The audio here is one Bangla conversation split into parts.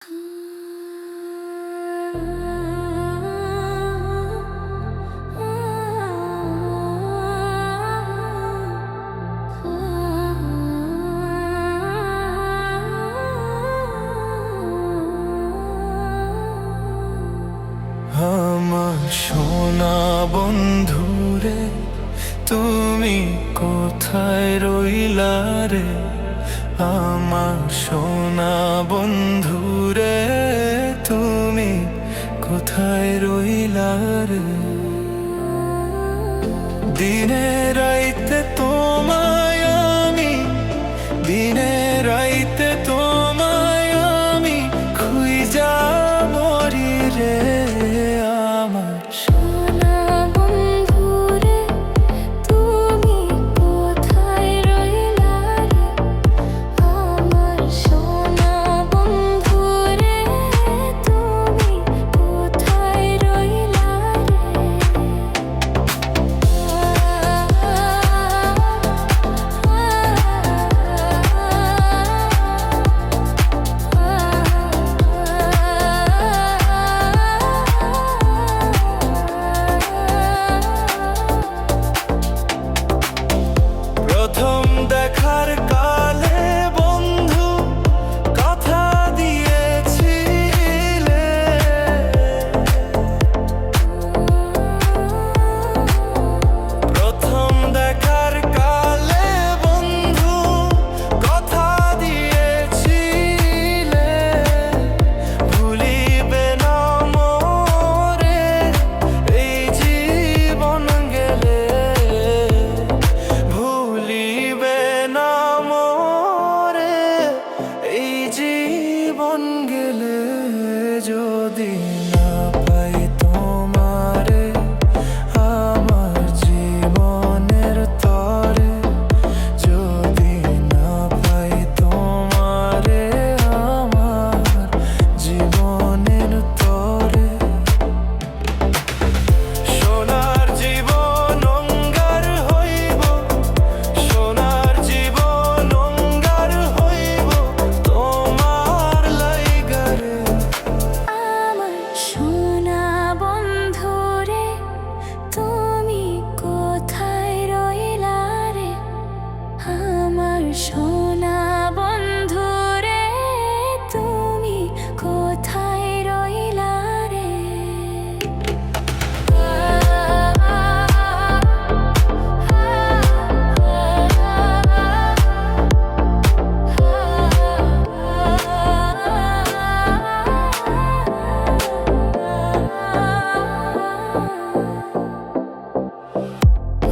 আমার সোনা বন্ধুরে, তুমি কোথায় রইলা রে? আমার সোনা বন্ধুরে, তুমি কোথায় রইলা রে? দিনে রাইতে তোমায় আমি, দিনে রাইতে তোমায় আমি খুঁজা মরি রে। আমার সোনা বন্ধুরে, তুমি কোথায় রইলা রে? আমার সোনা বন্ধুরে, তুমি কোথায় রইলা প্রথম দেখার কালে বন্ধু কথা দিয়েছিলে, প্রথম দেখার কালে বন্ধু কথা দিয়েছিলে, ভুলিবে না মোরে এই জীবন গেলে, ভুলিবে না মোরে এই জীবন গেলে। যদি না পাই তোমারে আমার জীবনের তরে, যদি না পাই তোমারে আমার জীবনের তরে, সোনার জীবন অঙ্গার হইব, সোনার জীবন অঙ্গার হইব তোমার লাইগা রে। আমার সোনা বন্ধুরে, তুমি কোথায় রইলা রে? আমার সোনা বন্ধুরে, তুমি কোথায় রইলা রে?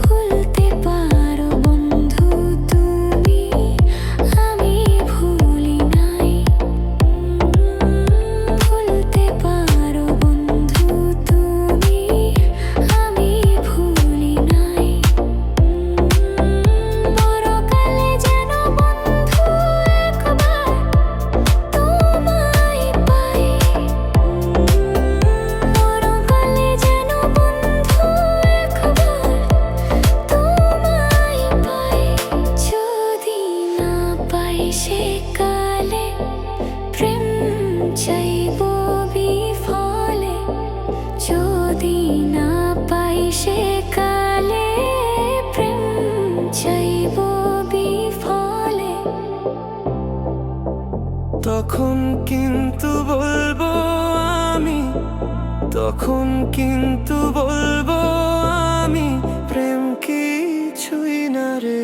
ভুলতে পারো বন্ধু তুমি, আমি ভুলি নাই। ভুলতে পারো বন্ধু তুমি, আমি ভুলি নাই। পরকালে যেন বন্ধু একবার তোমায় পাই, পরকালে যেন বন্ধু একবার তোমায় পাই। যদি না পাই সে কালে প্রেম চাইব বিফলে, যদি না পাই সে কালে প্রেম চাইব বিফলে। তখন কিন্তু বলবো আমি, তখন কিন্তু বলবো আমি, প্রেম কিছুই না রে।